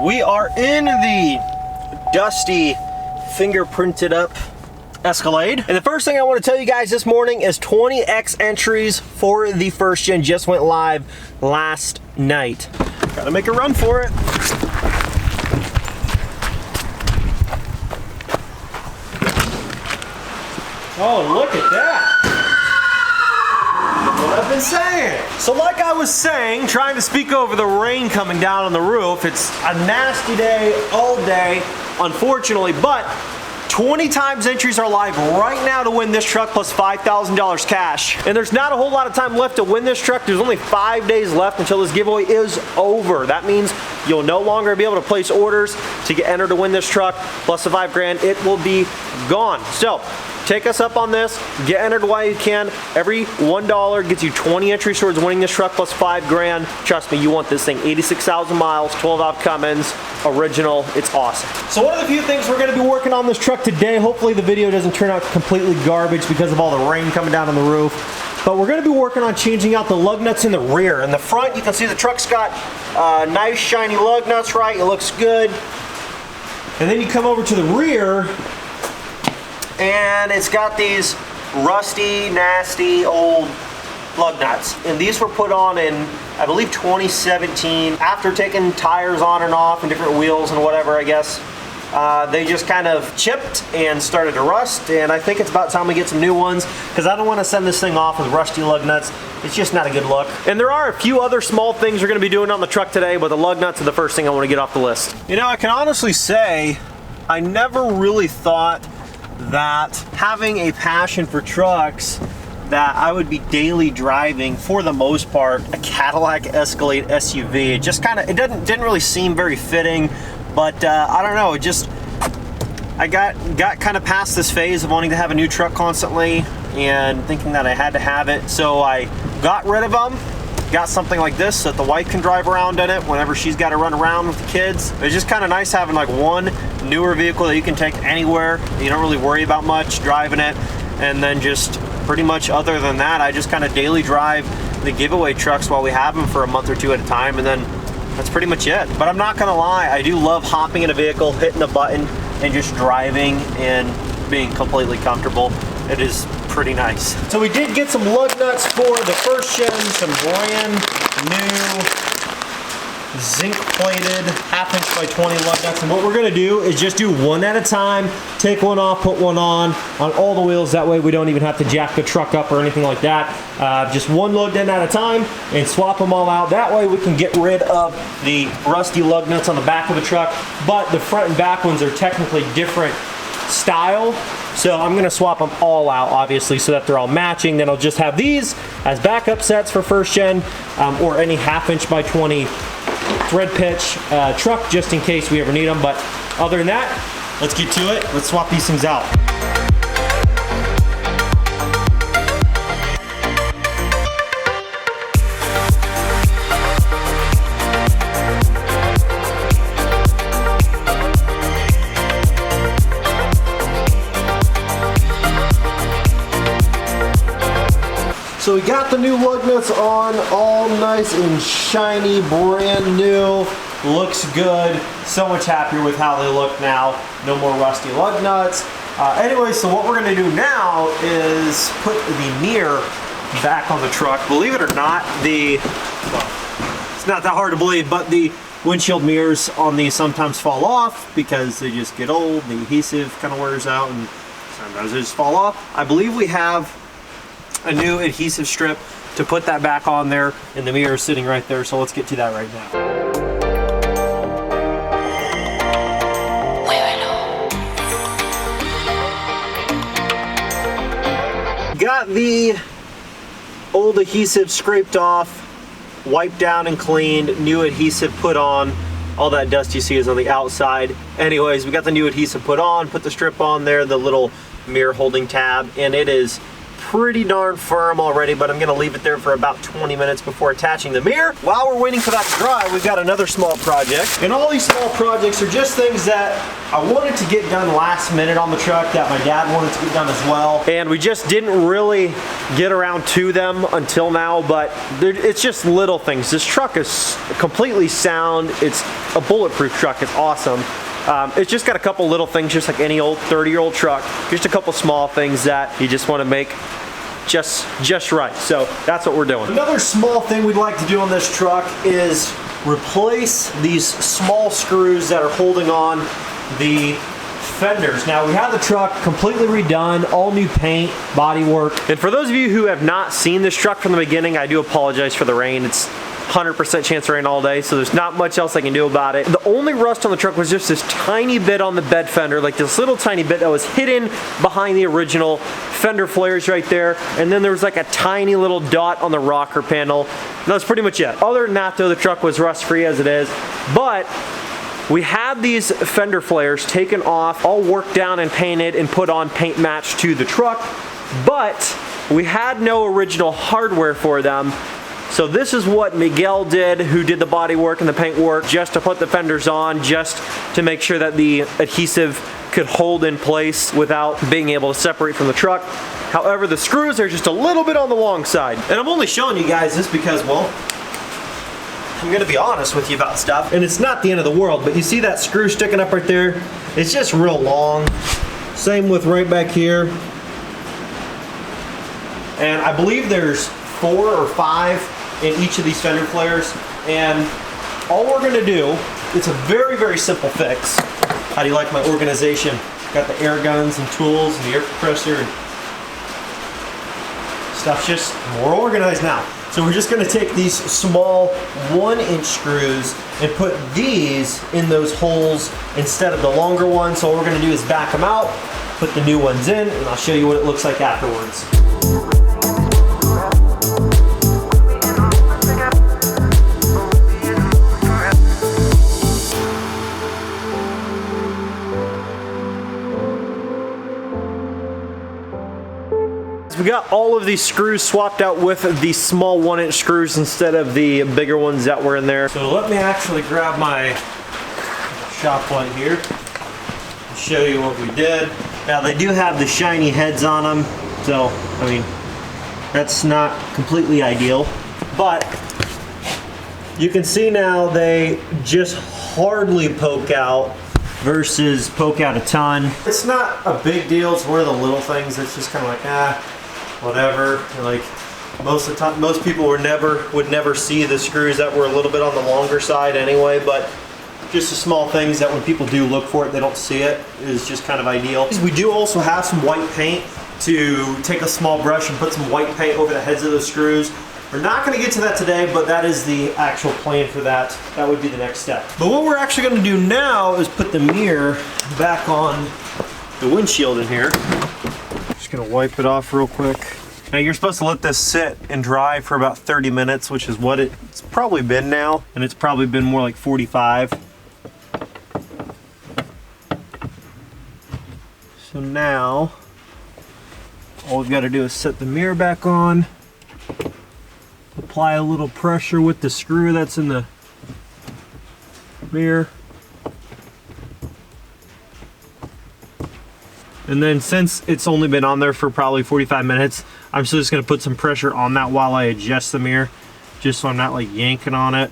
We are in the dusty, fingerprinted up Escalade. And the first thing I want to tell you guys this morning is 20X entries for the first gen just went live last night. Gotta make a run for it. Oh, look at that. What I've been saying. So like I was saying, trying to speak over the rain coming down on the roof, it's a nasty day all day, unfortunately, but 20 times entries are live right now to win this truck plus $5,000 cash. And there's not a whole lot of time left to win this truck. There's only 5 days left until this giveaway is over. That means you'll no longer be able to place orders to get entered to win this truck plus the $5,000. It will be gone. So take us up on this, get entered while you can. Every $1 gets you 20 entries towards winning this truck plus $5,000. Trust me, you want this thing. 86,000 miles, 12-valve Cummins, original, it's awesome. So one of the few things we're gonna be working on this truck today, hopefully the video doesn't turn out completely garbage because of all the rain coming down on the roof, but we're gonna be working on changing out the lug nuts in the rear. In the front, you can see the truck's got nice shiny lug nuts, right? It looks good. And then you come over to the rear, and it's got these rusty, nasty, old lug nuts. And these were put on in, I believe, 2017. After taking tires on and off and different wheels and whatever, I guess, they just kind of chipped and started to rust. And I think it's about time we get some new ones because I don't want to send this thing off with rusty lug nuts. It's just not a good look. And there are a few other small things we're going to be doing on the truck today, but the lug nuts are the first thing I want to get off the list. You know, I can honestly say I never really thought that having a passion for trucks that I would be daily driving, for the most part, a Cadillac Escalade SUV. It just kind of, it didn't really seem very fitting, but I don't know, it just, I got kind of past this phase of wanting to have a new truck constantly and thinking that I had to have it, so I got rid of them. Got something like this so that the wife can drive around in it whenever she's got to run around with the kids. It's just kind of nice having like one newer vehicle that you can take anywhere. You don't really worry about much driving it. And then just pretty much other than that, I just kind of daily drive the giveaway trucks while we have them for a month or two at a time. And then that's pretty much it. But I'm not gonna lie, I do love hopping in a vehicle, hitting a button, and just driving and being completely comfortable. It is pretty nice. So we did get some lug nuts for the first gen, some brand new zinc plated 1/2 inch by 20 lug nuts. And what we're gonna do is just do one at a time, take one off, put one on all the wheels. That way we don't even have to jack the truck up or anything like that. Just one lug in at a time and swap them all out. That way we can get rid of the rusty lug nuts on the back of the truck, but the front and back ones are technically different style. So I'm gonna swap them all out, obviously, so that they're all matching. Then I'll just have these as backup sets for first gen, or any 1/2 inch by 20 thread pitch truck, just in case we ever need them. But other than that, let's get to it. Let's swap these things out. So we got the new lug nuts on, all nice and shiny, brand new, looks good. So much happier with how they look now. No more rusty lug nuts. Anyway, so what we're gonna do now is put the mirror back on the truck. Believe it or not, well, it's not that hard to believe, but the windshield mirrors on these sometimes fall off because they just get old, the adhesive kind of wears out, and sometimes they just fall off. I believe we have a new adhesive strip to put that back on there, and the mirror is sitting right there, so let's get to that right now. Got the old adhesive scraped off, wiped down and cleaned, new adhesive put on. All that dust you see is on the outside. Anyways, we got the new adhesive put on, put the strip on there, the little mirror holding tab, and it is pretty darn firm already, but I'm gonna leave it there for about 20 minutes before attaching the mirror. While we're waiting for that to dry, we've got another small project. And all these small projects are just things that I wanted to get done last minute on the truck that my dad wanted to get done as well. And we just didn't really get around to them until now, but it's just little things. This truck is completely sound. It's a bulletproof truck. It's awesome. It's just got a couple little things, just like any old 30-year-old truck. Just a couple small things that you just want to make just right. So that's what we're doing. Another small thing we'd like to do on this truck is replace these small screws that are holding on the fenders. Now, we have the truck completely redone, all new paint, body work. And for those of you who have not seen this truck from the beginning, I do apologize for the rain. It's 100% chance of rain all day, so there's not much else I can do about it. The only rust on the truck was just this tiny bit on the bed fender, like this little tiny bit that was hidden behind the original fender flares right there, and then there was like a tiny little dot on the rocker panel. And that's pretty much it. Other than that though, the truck was rust free as it is, but we had these fender flares taken off, all worked down and painted and put on paint match to the truck, but we had no original hardware for them. So this is what Miguel did, who did the body work and the paint work, just to put the fenders on, just to make sure that the adhesive could hold in place without being able to separate from the truck. However, the screws are just a little bit on the long side. And I'm only showing you guys this because, well, I'm gonna be honest with you about stuff. And it's not the end of the world, but you see that screw sticking up right there? It's just real long. Same with right back here. And I believe there's 4 or 5 in each of these fender flares, and all we're gonna do, it's a very, very simple fix. How do you like my organization? Got the air guns and tools and the air compressor, and stuff's just more organized now. So we're just gonna take these small 1-inch screws and put these in those holes instead of the longer ones. So all we're gonna do is back them out, put the new ones in, and I'll show you what it looks like afterwards. We got all of these screws swapped out with the small 1-inch screws instead of the bigger ones that were in there. So let me actually grab my shop light here and show you what we did. Now they do have the shiny heads on them, so I mean that's not completely ideal, but you can see now they just hardly poke out versus poke out a ton. It's not a big deal. It's one of the little things that's just kind of like, whatever. Like most of the time, most people would never see the screws that were a little bit on the longer side anyway, but just the small things that when people do look for it, they don't see it, is just kind of ideal. We do also have some white paint to take a small brush and put some white paint over the heads of those screws. We're not going to get to that today, but that is the actual plan for that. That would be the next step. But what we're actually going to do now is put the mirror back on the windshield in here. Just going to wipe it off real quick. Now you're supposed to let this sit and dry for about 30 minutes, which is what it's probably been now, and it's probably been more like 45. So now, all we've got to do is set the mirror back on, apply a little pressure with the screw that's in the mirror. And then since it's only been on there for probably 45 minutes, I'm still just going to put some pressure on that while I adjust the mirror, just so I'm not like yanking on it.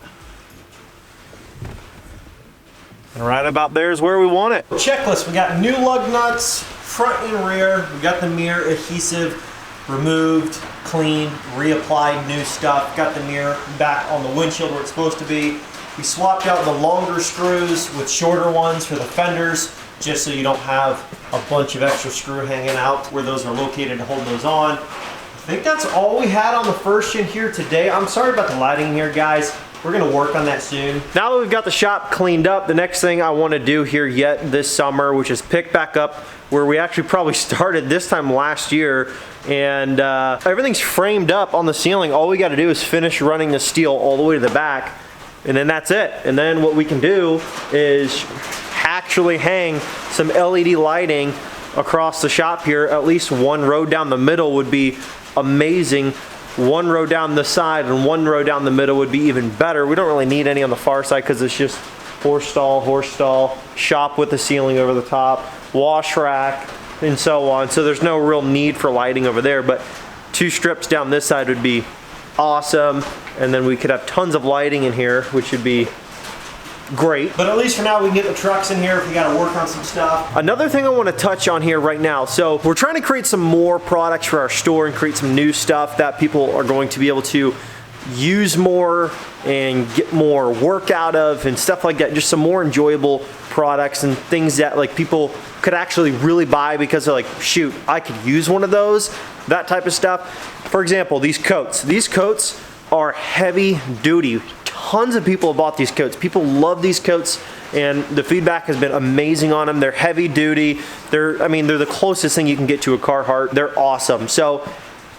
And right about there is where we want it. Checklist, we got new lug nuts, front and rear. We got the mirror adhesive removed, cleaned, reapplied new stuff. Got the mirror back on the windshield where it's supposed to be. We swapped out the longer screws with shorter ones for the fenders, just so you don't have a bunch of extra screw hanging out where those are located to hold those on. I think that's all we had on the first gen here today. I'm sorry about the lighting here, guys. We're gonna work on that soon. Now that we've got the shop cleaned up, the next thing I wanna do here yet this summer, which is pick back up where we actually probably started this time last year, and everything's framed up on the ceiling. All we gotta do is finish running the steel all the way to the back, and then that's it. And then what we can do is actually hang some LED lighting across the shop here. At least one row down the middle would be amazing. One row down the side and one row down the middle would be even better. We don't really need any on the far side because it's just horse stall, shop with the ceiling over the top, wash rack, and so on. So there's no real need for lighting over there, but 2 strips down this side would be awesome. And then we could have tons of lighting in here, which would be great. But at least for now we can get the trucks in here if we got to work on some stuff. Another thing I want to touch on here right now, so we're trying to create some more products for our store and create some new stuff that people are going to be able to use more and get more work out of and stuff like that. Just some more enjoyable products and things that like people could actually really buy because they're like, shoot, I could use one of those, that type of stuff. For example, these coats. These coats are heavy duty. Tons of people have bought these coats. People love these coats and the feedback has been amazing on them. They're heavy duty. They're the closest thing you can get to a Carhartt. They're awesome. So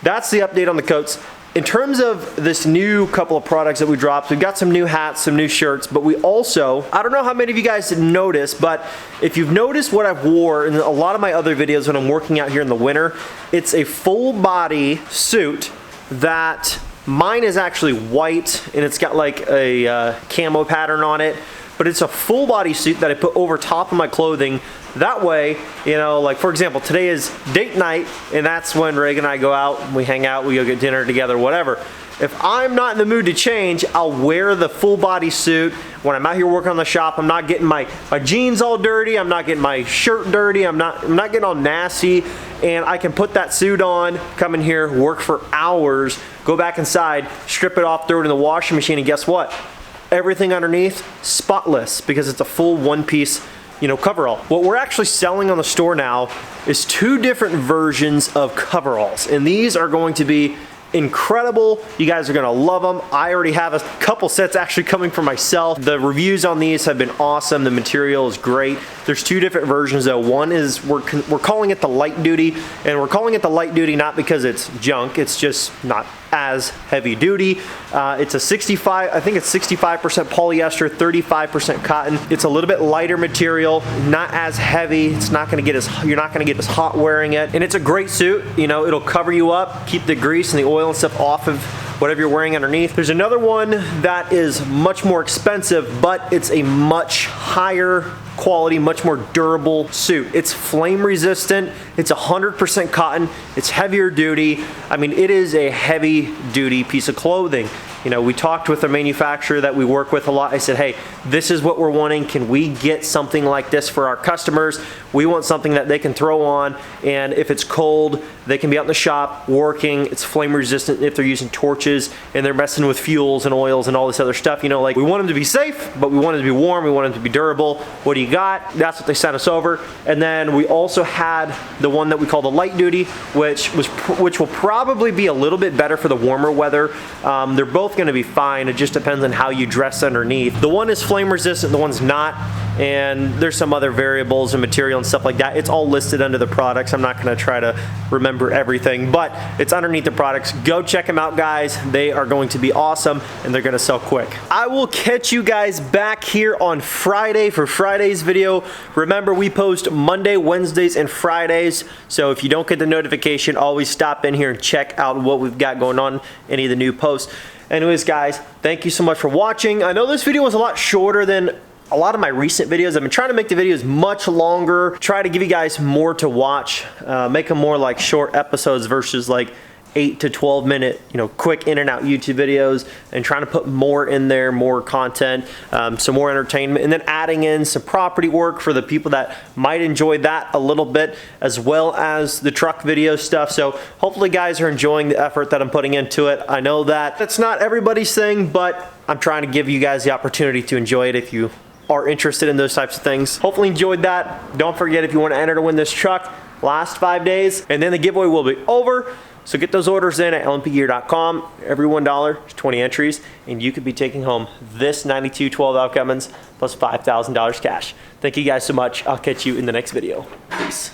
that's the update on the coats. In terms of this new couple of products that we dropped, we've got some new hats, some new shirts, but we also, I don't know how many of you guys noticed, but if you've noticed what I've wore in a lot of my other videos when I'm working out here in the winter, it's a full body suit that mine is actually white and it's got like a camo pattern on it, but it's a full body suit that I put over top of my clothing. That way, you know, like for example, today is date night and that's when Reagan and I go out and we hang out, we go get dinner together, whatever. If I'm not in the mood to change, I'll wear the full body suit. When I'm out here working on the shop, I'm not getting my jeans all dirty, I'm not getting my shirt dirty, I'm not getting all nasty, and I can put that suit on, come in here, work for hours, go back inside, strip it off, throw it in the washing machine, and guess what? Everything underneath, spotless, because it's a full one-piece, you know, coverall. What we're actually selling on the store now is 2 different versions of coveralls, and these are going to be incredible. You guys are gonna love them. I already have a couple sets actually coming for myself. The reviews on these have been awesome. The material is great. There's 2 different versions though. One is we're calling it the light duty, and we're calling it the light duty not because it's junk, it's just not as heavy duty. It's a 65, I think it's 65% polyester, 35% cotton. It's a little bit lighter material, not as heavy. It's not gonna get you're not gonna get as hot wearing it. And it's a great suit. You know, it'll cover you up, keep the grease and the oil and stuff off of whatever you're wearing underneath. There's another one that is much more expensive, but it's a much higher quality, much more durable suit. It's flame resistant, it's 100% cotton, it's heavier duty. I mean, it is a heavy duty piece of clothing. You know, we talked with a manufacturer that we work with a lot. I said, hey, this is what we're wanting. Can we get something like this for our customers? We want something that they can throw on, and if it's cold, they can be out in the shop working. It's flame resistant if they're using torches and they're messing with fuels and oils and all this other stuff. You know, like we want them to be safe, but we want them to be warm. We want them to be durable. What do you got? That's what they sent us over. And then we also had the one that we call the light duty, which will probably be a little bit better for the warmer weather. They're both going to be fine. It just depends on how you dress underneath. The one is flame resistant, the one's not, and there's some other variables and material and stuff like that. It's all listed under the products. I'm not going to try to remember everything, but it's underneath the products. Go check them out, guys. They are going to be awesome and they're going to sell quick. I will catch you guys back here on Friday for Friday's video. Remember, we post Monday, Wednesdays, and Fridays, so if you don't get the notification, always stop in here and check out what we've got going on, any of the new posts. Anyways, guys, thank you so much for watching. I know this video was a lot shorter than a lot of my recent videos. I've been trying to make the videos much longer, try to give you guys more to watch, make them more like short episodes versus like 8 to 12 minute, you know, quick in and out YouTube videos, and trying to put more in there, more content, some more entertainment, and then adding in some property work for the people that might enjoy that a little bit, as well as the truck video stuff. So hopefully guys are enjoying the effort that I'm putting into it. I know that it's not everybody's thing, but I'm trying to give you guys the opportunity to enjoy it if you are interested in those types of things. Hopefully enjoyed that. Don't forget, if you want to enter to win this truck, last 5 days, and then the giveaway will be over. So get those orders in at lmpgear.com. Every $1 is 20 entries, and you could be taking home this 92 12-valve Cummins plus $5,000 cash. Thank you guys so much. I'll catch you in the next video. Peace.